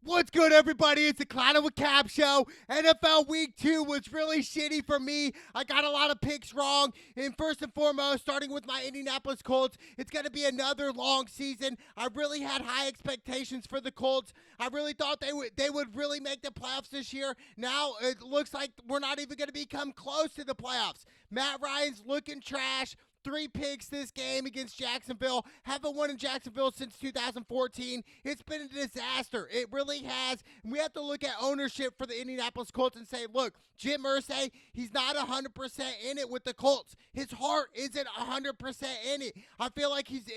What's good, everybody? It's the Clown of a Cap Show. NFL Week 2 was really shitty for me. I got a lot of picks wrong. And first and foremost, starting with my Indianapolis Colts, it's going to be another long season. I really had high expectations for the Colts. I really thought they would really make the playoffs this year. Now it looks like we're not even going to become close to the playoffs. Matt Ryan's looking trash. 3 picks this game against Jacksonville. Haven't won in Jacksonville since 2014. It's been a disaster. It really has. And we have to look at ownership for the Indianapolis Colts and say, look, Jim Irsay, he's not 100% in it with the Colts. His heart isn't 100% in it. I feel like he's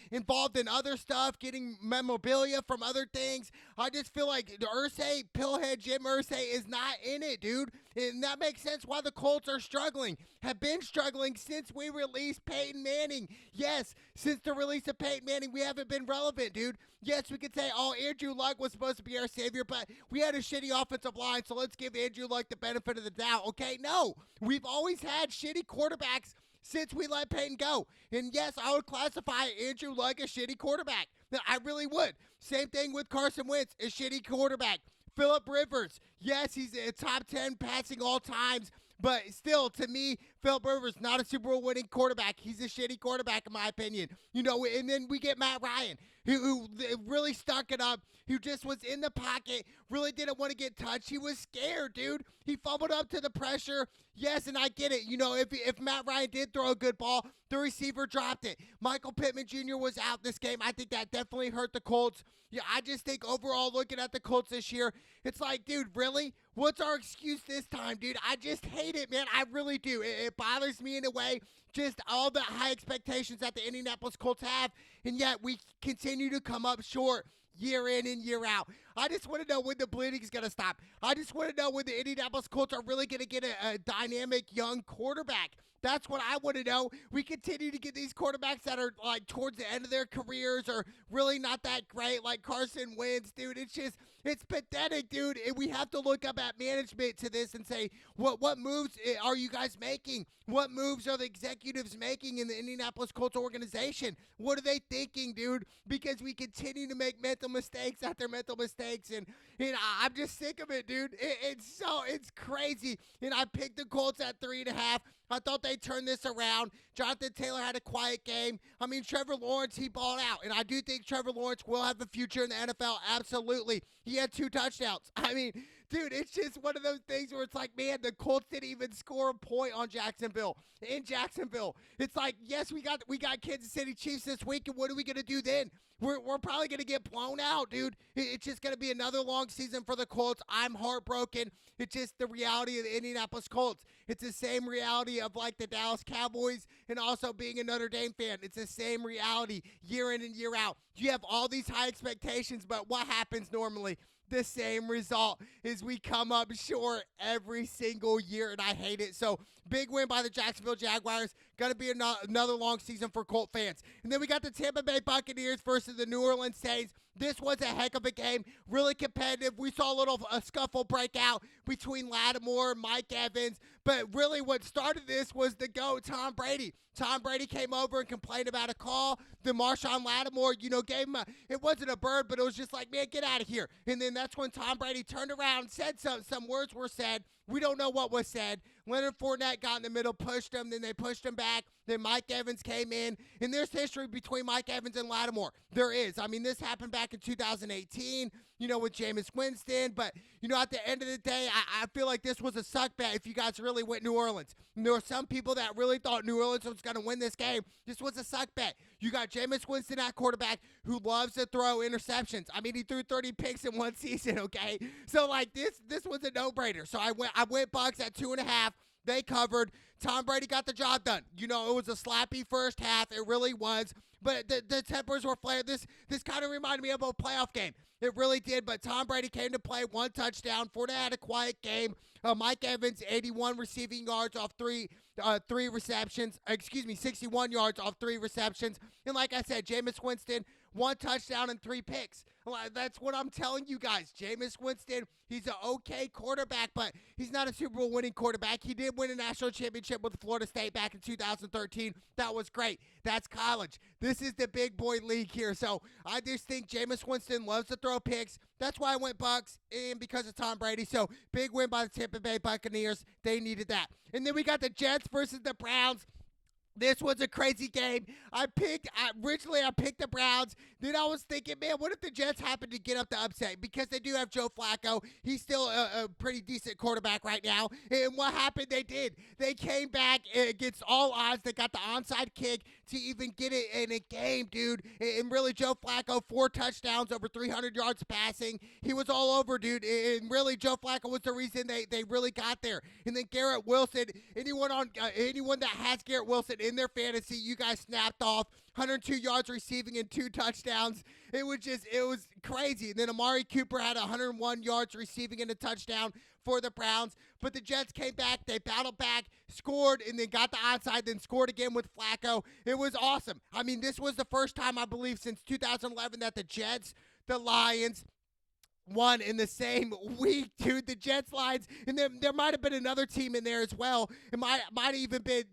involved in other stuff, getting memorabilia from other things. I just feel like the Irsay, Pillhead Jim Irsay is not in it, dude. And that makes sense why the Colts are struggling. Have been struggling since we released Peyton Manning. Yes, since the release of Peyton Manning, we haven't been relevant, dude. Yes, we could say, oh, Andrew Luck was supposed to be our savior, but we had a shitty offensive line, so let's give Andrew Luck the benefit of the doubt. Okay, no. We've always had shitty quarterbacks since we let Peyton go. And yes, I would classify Andrew Luck a shitty quarterback. I really would. Same thing with Carson Wentz, a shitty quarterback. Phillip Rivers, yes, he's a top 10 passing all times, but still, to me, Phillip Rivers, not a Super Bowl winning quarterback. He's a shitty quarterback, in my opinion. You know, and then we get Matt Ryan, who really stuck it up, who just was in the pocket, really didn't want to get touched. He was scared, dude. He fumbled up to the pressure. Yes, and I get it. You know, if Matt Ryan did throw a good ball, the receiver dropped it. Michael Pittman Jr. was out this game. I think that definitely hurt the Colts. Yeah, I just think overall, looking at the Colts this year, it's like, dude, really? What's our excuse this time, dude? I just hate it, man. I really do. It bothers me in a way. Just all the high expectations that the Indianapolis Colts have, and yet we continue to come up short year in and year out. I just want to know when the bleeding is going to stop. I just want to know when the Indianapolis Colts are really going to get a dynamic young quarterback. That's what I want to know. We continue to get these quarterbacks that are like towards the end of their careers or really not that great, like Carson Wentz, dude. It's pathetic, dude. And we have to look up at management to this and say, what moves are you guys making? What moves are the executives making in the Indianapolis Colts organization? What are they thinking, dude? Because we continue to make mental mistakes after mental mistakes, and I'm just sick of it, dude. It's crazy. And I picked the Colts at 3.5. I thought they'd turn this around. Jonathan Taylor had a quiet game. I mean, Trevor Lawrence, he balled out. And I do think Trevor Lawrence will have a future in the NFL. Absolutely. He had 2 touchdowns. I mean, dude, it's just one of those things where it's like, man, the Colts didn't even score a point on Jacksonville. In Jacksonville. It's like, yes, we got Kansas City Chiefs this week, and what are we going to do then? We're probably going to get blown out, dude. It's just going to be another long season for the Colts. I'm heartbroken. It's just the reality of the Indianapolis Colts. It's the same reality of like the Dallas Cowboys and also being a Notre Dame fan. It's the same reality year in and year out. You have all these high expectations, but what happens normally? The same result is we come up short every single year, and I hate it. So, big win by the Jacksonville Jaguars. Going to be another long season for Colt fans. And then we got the Tampa Bay Buccaneers versus the New Orleans Saints. This was a heck of a game, really competitive. We saw a scuffle break out between Lattimore and Mike Evans, but really what started this was the GOAT, Tom Brady. Tom Brady came over and complained about a call. Then Marshawn Lattimore, gave him it wasn't a bird, but it was just like, man, get out of here. And then that's when Tom Brady turned around and said some words were said. We don't know what was said. Leonard Fournette got in the middle, pushed him, then they pushed him back. Then Mike Evans came in. And there's history between Mike Evans and Lattimore. There is. I mean, this happened back in 2018, with Jameis Winston. But, at the end of the day, I feel like this was a suck bet if you guys really went New Orleans. And there were some people that really thought New Orleans was going to win this game. This was a suck bet. You got Jameis Winston at quarterback who loves to throw interceptions. I mean, he threw 30 picks in one season, okay? So, like, this was a no-brainer. So I went Bucks at 2.5. They covered. Tom Brady got the job done. It was a slappy first half. It really was. But the tempers were flared. This kind of reminded me of a playoff game. It really did. But Tom Brady came to play, 1 touchdown. Fournette had a quiet game. Mike Evans, 81 receiving yards off three receptions. 61 yards off 3 receptions. And like I said, Jameis Winston, 1 touchdown and 3 picks. That's what I'm telling you guys. Jameis Winston, he's an okay quarterback, but he's not a Super Bowl winning quarterback. He did win a national championship with Florida State back in 2013. That was great. That's college. This is the big boy league here. So I just think Jameis Winston loves to throw picks. That's why I went Bucks, and because of Tom Brady. So big win by the Tampa Bay Buccaneers. They needed that. And then we got the Jets versus the Browns. This was a crazy game. Originally I picked the Browns. Then I was thinking, man, what if the Jets happen to get up the upset? Because they do have Joe Flacco. He's still a pretty decent quarterback right now. And what happened? They did. They came back against all odds. They got the onside kick to even get it in a game, dude. And really, Joe Flacco, 4 touchdowns, over 300 yards passing. He was all over, dude. And really, Joe Flacco was the reason they really got there. And then Garrett Wilson, anyone that has Garrett Wilson in their fantasy, you guys snapped off 102 yards receiving and 2 touchdowns. It was crazy. And then Amari Cooper had 101 yards receiving and a touchdown for the Browns. But the Jets came back, they battled back, scored, and then got the onside, then scored again with Flacco. It was awesome. I mean, this was the first time, I believe, since 2011 that the Jets, the Lions, won in the same week, dude. The Jets, Lions, and then there might have been another team in there as well. It might have even been,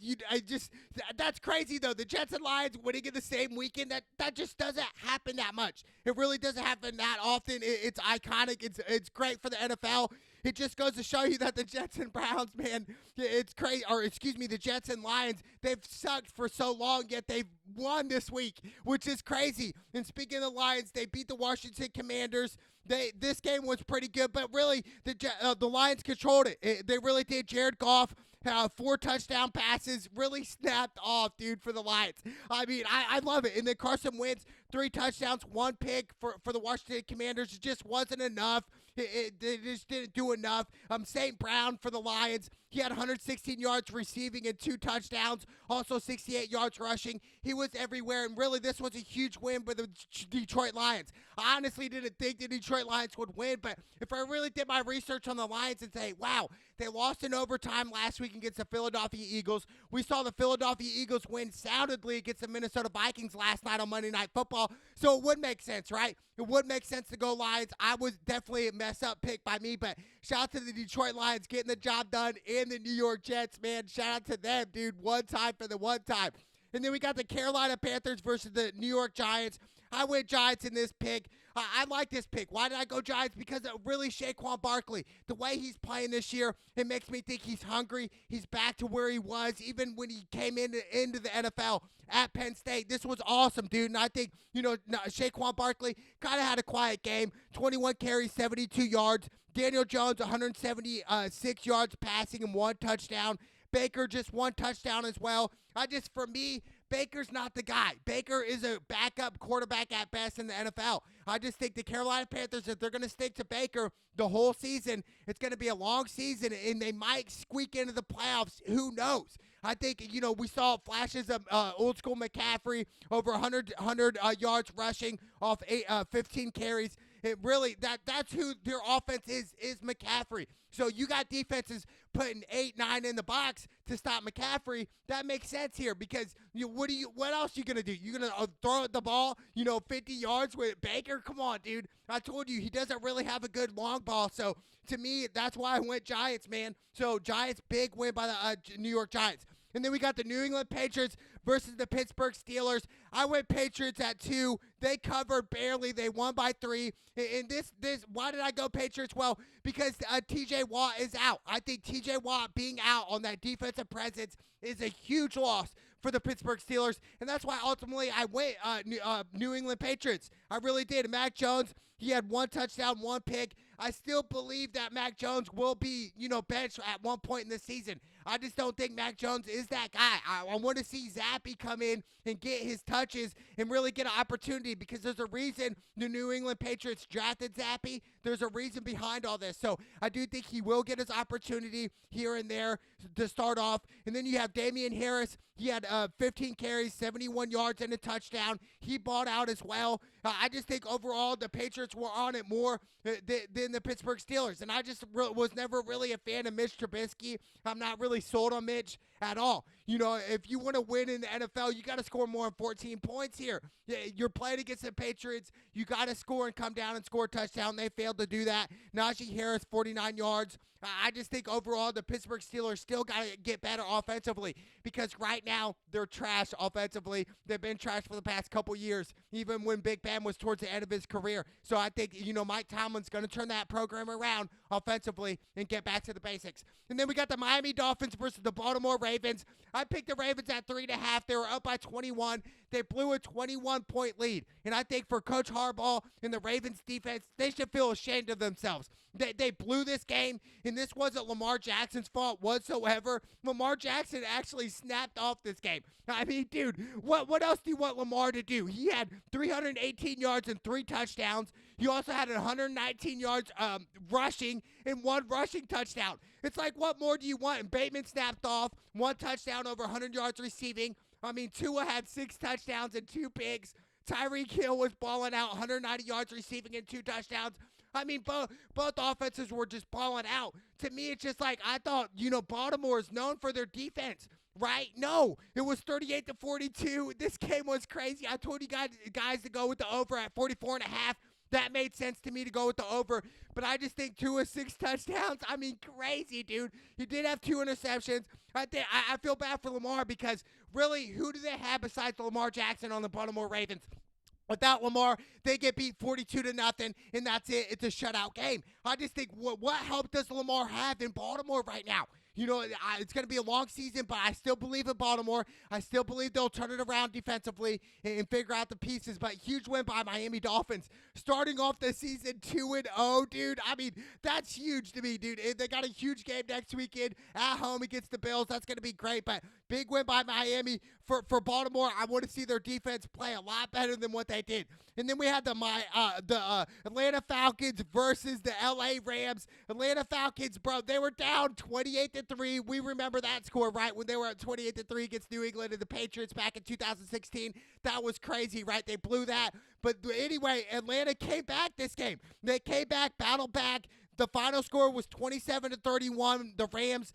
that's crazy though. The Jets and Lions winning in the same weekend, that just doesn't happen that much. It really doesn't happen that often. It's iconic. It's great for the NFL. It just goes to show you that the Jets and Browns, man, it's crazy. Or excuse me, the Jets and Lions, they've sucked for so long, yet they've won this week, which is crazy. And speaking of the Lions, they beat the Washington Commanders. This game was pretty good, but really the Lions controlled it. They really did. Jared Goff, 4 touchdown passes, really snapped off, dude, for the Lions. I mean, I love it. And then Carson Wentz, 3 touchdowns, 1 pick for the Washington Commanders. It just wasn't enough. They just didn't do enough. St. Brown for the Lions. He had 116 yards receiving and 2 touchdowns, also 68 yards rushing. He was everywhere, and really this was a huge win for the Detroit Lions. I honestly didn't think the Detroit Lions would win, but if I really did my research on the Lions and say, wow, they lost in overtime last week against the Philadelphia Eagles. We saw the Philadelphia Eagles win soundly against the Minnesota Vikings last night on Monday Night Football, so it would make sense, right? It would make sense to go Lions. I was definitely a mess-up pick by me, but shout out to the Detroit Lions getting the job done, and the New York Jets, man. Shout out to them, dude. One time for the one time. And then we got the Carolina Panthers versus the New York Giants. I went Giants in this pick. I like this pick. Why did I go Giants? Because of really Saquon Barkley. The way he's playing this year, it makes me think he's hungry. He's back to where he was even when he came into the NFL at Penn State. This was awesome, dude. And I think, Saquon Barkley kind of had a quiet game. 21 carries, 72 yards. Daniel Jones, 176 yards passing and 1 touchdown. Baker, just 1 touchdown as well. For me, Baker's not the guy. Baker is a backup quarterback at best in the NFL. I just think the Carolina Panthers, if they're going to stick to Baker the whole season, it's going to be a long season, and they might squeak into the playoffs. Who knows? I think, we saw flashes of old school McCaffrey, over 100 yards rushing off 15 carries. It really, that's who their offense is McCaffrey. So you got defenses putting 8, 9 in the box to stop McCaffrey. That makes sense here because what else you gonna do? You gonna throw the ball, 50 yards with Baker? Come on, dude. I told you he doesn't really have a good long ball. So to me, that's why I went Giants, man. So Giants, big win by the New York Giants. And then we got the New England Patriots versus the Pittsburgh Steelers. I went Patriots at 2. They covered barely. They won by 3. And this, why did I go Patriots? Well, because TJ Watt is out. I think TJ Watt being out on that defensive presence is a huge loss for the Pittsburgh Steelers. And that's why ultimately I went New England Patriots. I really did. And Mac Jones, he had 1 touchdown, 1 pick. I still believe that Mac Jones will be, benched at one point in the season. I just don't think Mac Jones is that guy. I want to see Zappe come in and get his touches and really get an opportunity because there's a reason the New England Patriots drafted Zappe. There's a reason behind all this. So I do think he will get his opportunity here and there to start off. And then you have Damian Harris. He had 15 carries, 71 yards, and a touchdown. He balled out as well. I just think overall the Patriots were on it more than the Pittsburgh Steelers. And I just was never really a fan of Mitch Trubisky. I'm not really sold on Mitch at all. If you want to win in the NFL, you got to score more than 14 points here. You're playing against the Patriots. You got to score and come down and score a touchdown. They failed to do that. Najee Harris, 49 yards. I just think overall the Pittsburgh Steelers still got to get better offensively because right now they're trash offensively. They've been trash for the past couple years, even when Big Ben was towards the end of his career. So I think, Mike Tomlin's going to turn that program around offensively and get back to the basics. And then we got the Miami Dolphins versus the Baltimore Ravens. I picked the Ravens at 3.5. They were up by 21. They blew a 21-point lead. And I think for Coach Harbaugh and the Ravens defense, they should feel ashamed of themselves. They blew this game, and this wasn't Lamar Jackson's fault whatsoever. Lamar Jackson actually snapped off this game. I mean, dude, what else do you want Lamar to do? He had 318 yards and 3 touchdowns. He also had 119 yards rushing and 1 rushing touchdown. It's like, what more do you want? And Bateman snapped off, 1 touchdown, over 100 yards receiving. I mean, Tua had 6 touchdowns and 2 picks. Tyreek Hill was balling out, 190 yards receiving and 2 touchdowns. I mean, both offenses were just balling out. To me, it's just like, I thought, Baltimore is known for their defense, right? No, it was 38-42. This game was crazy. I told you guys to go with the over at 44.5. That made sense to me to go with the over, but I just think 2 of 6 touchdowns. I mean, crazy, dude. He did have 2 interceptions. I feel bad for Lamar because really, who do they have besides Lamar Jackson on the Baltimore Ravens? Without Lamar, they get beat 42-0, and that's it. It's a shutout game. I just think, what help does Lamar have in Baltimore right now? It's going to be a long season, but I still believe in Baltimore. I still believe they'll turn it around defensively and figure out the pieces. But huge win by Miami Dolphins. Starting off the season 2-0, dude. I mean, that's huge to me, dude. They got a huge game next weekend at home against the Bills. That's going to be great. But big win by Miami. For Baltimore, I want to see their defense play a lot better than what they did. And then we had the Atlanta Falcons versus the LA Rams. Atlanta Falcons, bro, they were down 28-3. We remember that score, right? When they were at 28-3 against New England and the Patriots back in 2016. That was crazy, right? They blew that. But anyway, Atlanta came back this game. They came back, battled back. The final score was 27-31. The Rams,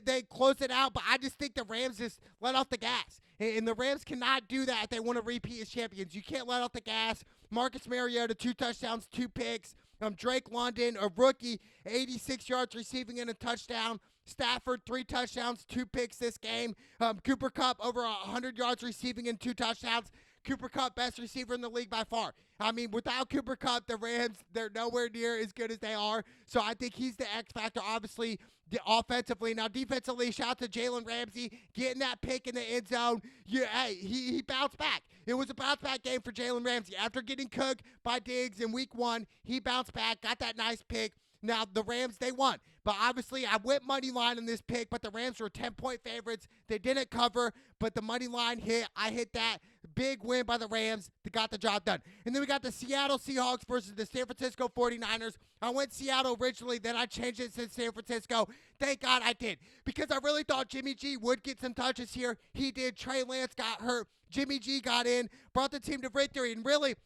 they closed it out, but I just think the Rams just let off the gas. And the Rams cannot do that if they want to repeat as champions. You can't let off the gas. Marcus Mariota, 2 touchdowns, 2 picks. Drake London, a rookie, 86 yards receiving and a touchdown. Stafford, 3 touchdowns, 2 picks this game. Cooper Kupp, over 100 yards receiving and 2 touchdowns. Cooper Kupp, best receiver in the league by far. I mean, without Cooper Kupp, the Rams, they're nowhere near as good as they are. So I think he's the X factor, obviously, offensively. Now, defensively, shout out to Jalen Ramsey getting that pick in the end zone. Hey, he bounced back. It was a bounce-back game for Jalen Ramsey. After getting cooked by Diggs in week 1, he bounced back, got that nice pick. Now, the Rams, they won. But obviously, I went money line on this pick, but the Rams were 10-point favorites. They didn't cover, but the money line hit. I hit that. Big win by the Rams. They got the job done. And then we got the Seattle Seahawks versus the San Francisco 49ers. I went Seattle originally, then I changed it to San Francisco. Thank God I did, because I really thought Jimmy G would get some touches here. He did. Trey Lance got hurt. Jimmy G got in, brought the team to victory, and really,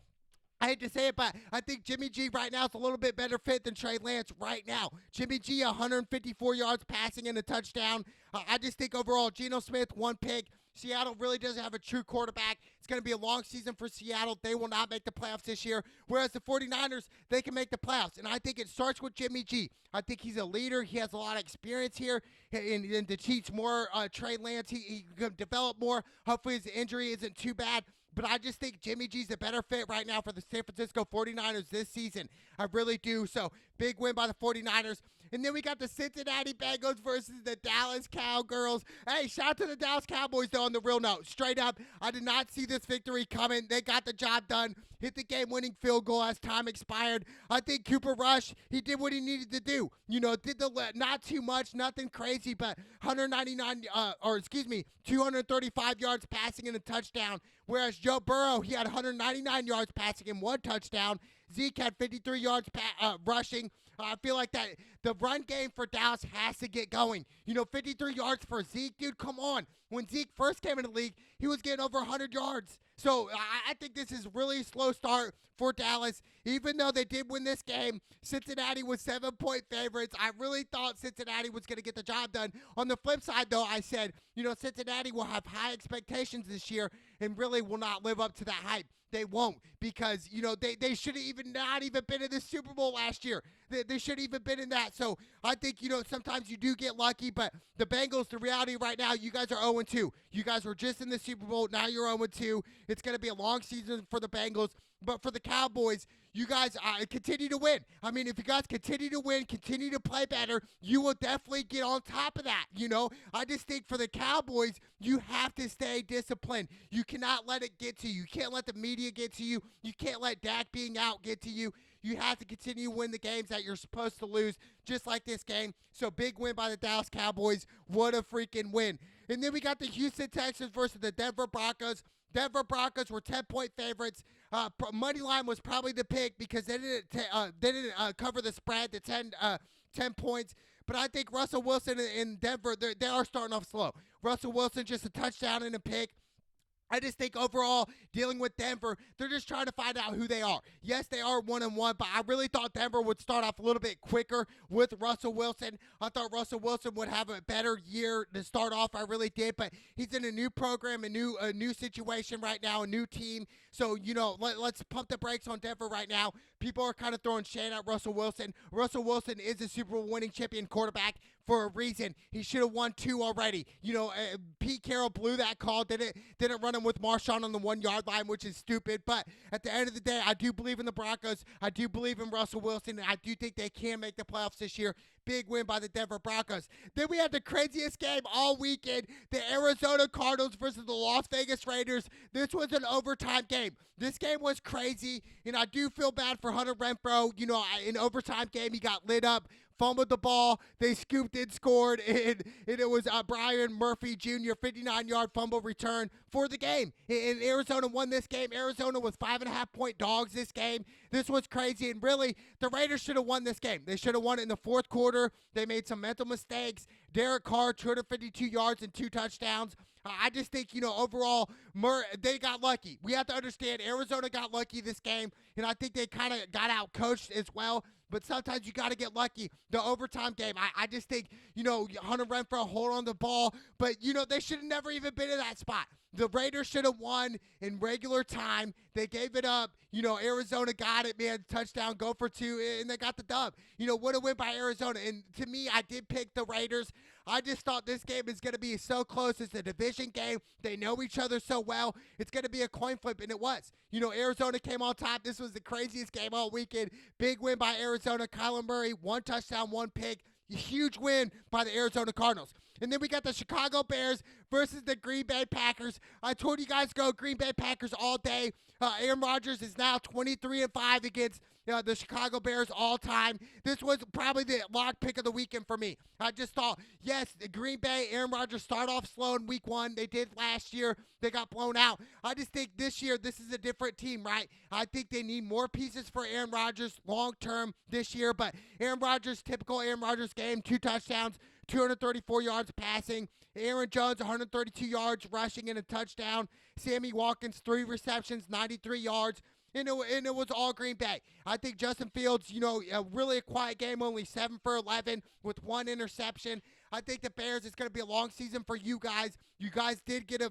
I hate to say it, but I think Jimmy G right now is a little bit better fit than Trey Lance right now. Jimmy G, 154 yards passing and a touchdown. I just think overall, Geno Smith, 1 pick. Seattle really doesn't have a true quarterback. It's going to be a long season for Seattle. They will not make the playoffs this year. Whereas the 49ers, they can make the playoffs. And I think it starts with Jimmy G. I think he's a leader. He has a lot of experience here. And to teach more Trey Lance, he can develop more. Hopefully his injury isn't too bad. But I just think Jimmy G's a better fit right now for the San Francisco 49ers this season. I really do. So, big win by the 49ers. And then we got the Cincinnati Bengals versus the Dallas Cowgirls. Hey, shout out to the Dallas Cowboys, though, on the real note. Straight up, I did not see this victory coming. They got the job done. Hit the game-winning field goal as time expired. I think Cooper Rush, he did what he needed to do. Did not too much, nothing crazy, but 235 yards passing and a touchdown. Whereas Joe Burrow, he had 199 yards passing and 1 touchdown. Zeke had 53 yards rushing. I feel like that the run game for Dallas has to get going. 53 yards for Zeke, dude, come on. When Zeke first came in the league, he was getting over 100 yards. So I think this is really a slow start for Dallas. Even though they did win this game, Cincinnati was 7-point favorites. I really thought Cincinnati was going to get the job done. On the flip side, though, I said, Cincinnati will have high expectations this year and really will not live up to that hype. They won't because, they should have not even been in the Super Bowl last year. They should have even been in that. So I think, sometimes you do get lucky, but the Bengals, the reality right now, you guys are 0-2. You guys were just in the Super Bowl. Now you're 0-2. It's going to be a long season for the Bengals. But for the Cowboys, you guys continue to win. I mean, if you guys continue to win, continue to play better, you will definitely get on top of that, I just think for the Cowboys, you have to stay disciplined. You cannot let it get to you. You can't let the media get to you. You can't let Dak being out get to you. You have to continue to win the games that you're supposed to lose, just like this game. So big win by the Dallas Cowboys. What a freaking win. And then we got the Houston Texans versus the Denver Broncos. Denver Broncos were 10-point favorites. Money line was probably the pick because they didn't cover the spread to 10 points. But I think Russell Wilson in Denver, they are starting off slow. Russell Wilson just a touchdown and a pick. I just think overall, dealing with Denver, they're just trying to find out who they are. Yes, they are 1-1, but I really thought Denver would start off a little bit quicker with Russell Wilson. I thought Russell Wilson would have a better year to start off. I really did, but he's in a new program, a new situation right now, a new team. So, let's pump the brakes on Denver right now. People are kind of throwing shade at Russell Wilson. Russell Wilson is a Super Bowl winning champion quarterback for a reason. He should have won 2 already. Pete Carroll blew that call, didn't run him with Marshawn on the 1-yard line, which is stupid. But at the end of the day, I do believe in the Broncos. I do believe in Russell Wilson. And I do think they can make the playoffs this year. Big win by the Denver Broncos. Then we had the craziest game all weekend, the Arizona Cardinals versus the Las Vegas Raiders. This was an overtime game. This game was crazy, and I do feel bad for Hunter Renfrow. In overtime game, he got lit up, fumbled the ball, they scooped and scored, and it was Brian Murphy Jr., 59-yard fumble return for the game. And Arizona won this game. Arizona was 5.5-point dogs this game. This was crazy, and really, the Raiders should have won this game. They should have won it in the fourth quarter. They made some mental mistakes. Derek Carr, 252 yards and 2 touchdowns. I just think, overall, they got lucky. We have to understand Arizona got lucky this game, and I think they kind of got out-coached as well. But sometimes you got to get lucky. The overtime game, I just think, Hunter Renfrow hold on the ball. But, they should have never even been in that spot. The Raiders should have won in regular time. They gave it up. Arizona got it, man. Touchdown, go for 2, and they got the dub. What a win by Arizona. And to me, I did pick the Raiders. I just thought this game is going to be so close. It's a division game. They know each other so well. It's going to be a coin flip, and it was. Arizona came on top. This was the craziest game all weekend. Big win by Arizona. Kyler Murray, 1 touchdown, 1 pick. Huge win by the Arizona Cardinals. And then we got the Chicago Bears versus the Green Bay Packers. I told you guys go Green Bay Packers all day. Aaron Rodgers is now 23-5 against the Chicago Bears all time. This was probably the lock pick of the weekend for me. I just thought, yes, the Green Bay, Aaron Rodgers start off slow in week 1. They did last year. They got blown out. I just think this year, this is a different team, right? I think they need more pieces for Aaron Rodgers long term this year. But Aaron Rodgers, typical Aaron Rodgers game, 2 touchdowns, 234 yards passing. Aaron Jones, 132 yards rushing and a touchdown. Sammy Watkins, 3 receptions, 93 yards. And it was all Green Bay. I think Justin Fields, really a quiet game, only 7 for 11 with 1 interception. I think the Bears, it's going to be a long season for you guys. You guys did get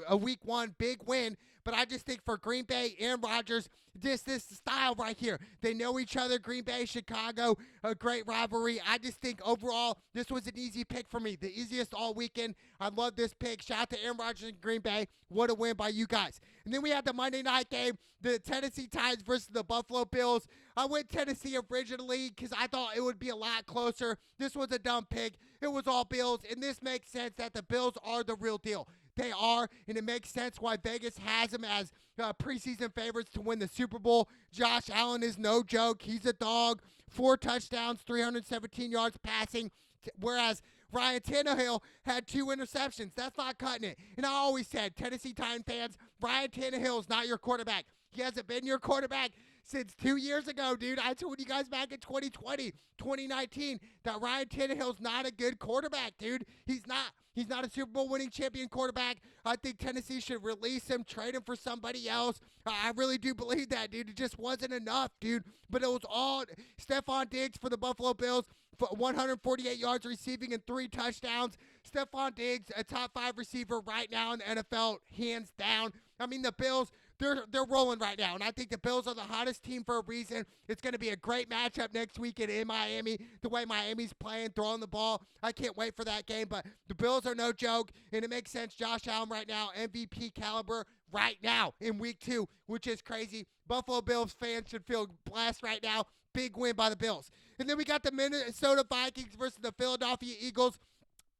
a week 1 big win, but I just think for Green Bay, Aaron Rodgers, this style right here. They know each other, Green Bay, Chicago, a great rivalry. I just think overall, this was an easy pick for me, the easiest all weekend. I love this pick. Shout out to Aaron Rodgers and Green Bay. What a win by you guys. And then we had the Monday night game, the Tennessee Titans versus the Buffalo Bills. I went Tennessee originally because I thought it would be a lot closer. This was a dumb pick. It was all Bills, and this makes sense that the Bills are the real deal. They are, and it makes sense why Vegas has them as preseason favorites to win the Super Bowl. Josh Allen is no joke. He's a dog. 4 touchdowns, 317 yards passing, whereas Ryan Tannehill had 2 interceptions. That's not cutting it. And I always said, Tennessee Titan fans, Ryan Tannehill is not your quarterback. He hasn't been your quarterback since 2 years ago, dude. I told you guys back in 2020, 2019 that Ryan Tannehill's not a good quarterback, dude. He's not. He's not a Super Bowl winning champion quarterback. I think Tennessee should release him, trade him for somebody else. I really do believe that, dude. It just wasn't enough, dude. But it was all Stephon Diggs for the Buffalo Bills. 148 yards receiving and 3 touchdowns. Stephon Diggs, a top 5 receiver right now in the NFL, hands down. I mean, the Bills, they're rolling right now, and I think the Bills are the hottest team for a reason. It's going to be a great matchup next weekend in Miami. The way Miami's playing, throwing the ball, I can't wait for that game. But the Bills are no joke, and it makes sense. Josh Allen right now, MVP caliber right now in week 2, which is crazy. Buffalo Bills fans should feel blessed right now. Big win by the Bills. And then we got the Minnesota Vikings versus the Philadelphia Eagles.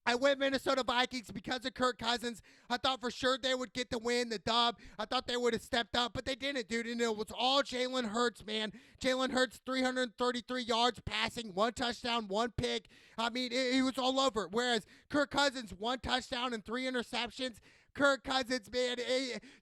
I went Minnesota Vikings because of Kirk Cousins. I thought for sure they would get the win, the dub. I thought they would have stepped up, but they didn't, dude. And it was all Jalen Hurts, man. Jalen Hurts, 333 yards passing, 1 touchdown, 1 pick. I mean, he was all over. Whereas Kirk Cousins, 1 touchdown and 3 interceptions. Kirk Cousins, man,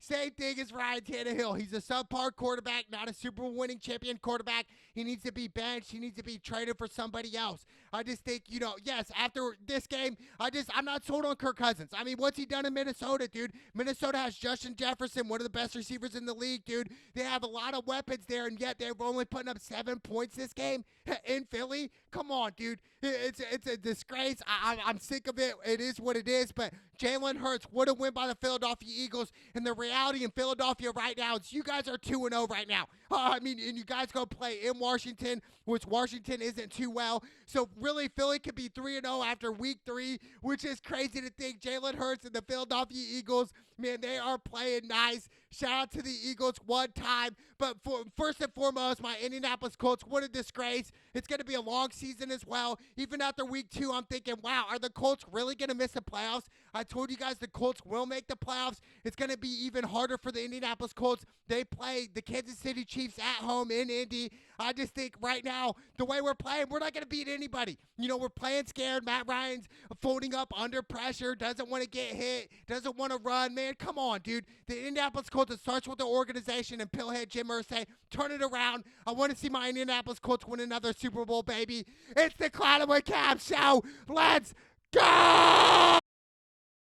same thing as Ryan Tannehill. He's a subpar quarterback, not a Super Bowl winning champion quarterback. He needs to be benched. He needs to be traded for somebody else. I just think, yes, after this game, I'm not sold on Kirk Cousins. I mean, what's he done in Minnesota, dude? Minnesota has Justin Jefferson, one of the best receivers in the league, dude. They have a lot of weapons there, and yet they're only putting up 7 points this game in Philly. Come on, dude. It's a disgrace. I'm sick of it. It is what it is, but Jalen Hurts would have win by the Philadelphia Eagles, and the reality in Philadelphia right now is you guys are 2-0 right now. I mean, and you guys go play in Washington, which Washington isn't too well. So really, Philly could be 3-0 after week 3, which is crazy to think. Jalen Hurts and the Philadelphia Eagles, man, they are playing nice. Shout out to the Eagles one time. But first and foremost, my Indianapolis Colts, what a disgrace. It's going to be a long season as well. Even after week 2, I'm thinking, wow, are the Colts really going to miss the playoffs? I told you guys the Colts will make the playoffs. It's going to be even harder for the Indianapolis Colts. They play the Kansas City Chiefs at home in Indy. I just think right now, the way we're playing, we're not going to beat anybody. We're playing scared. Matt Ryan's folding up under pressure, doesn't want to get hit, doesn't want to run. Man, come on, dude. The Indianapolis Colts, it starts with the organization and Pillhead Jim Irsay. Turn it around. I want to see my Indianapolis Colts win another Super Bowl, baby. It's the Cloud of my Cab Show. Let's go!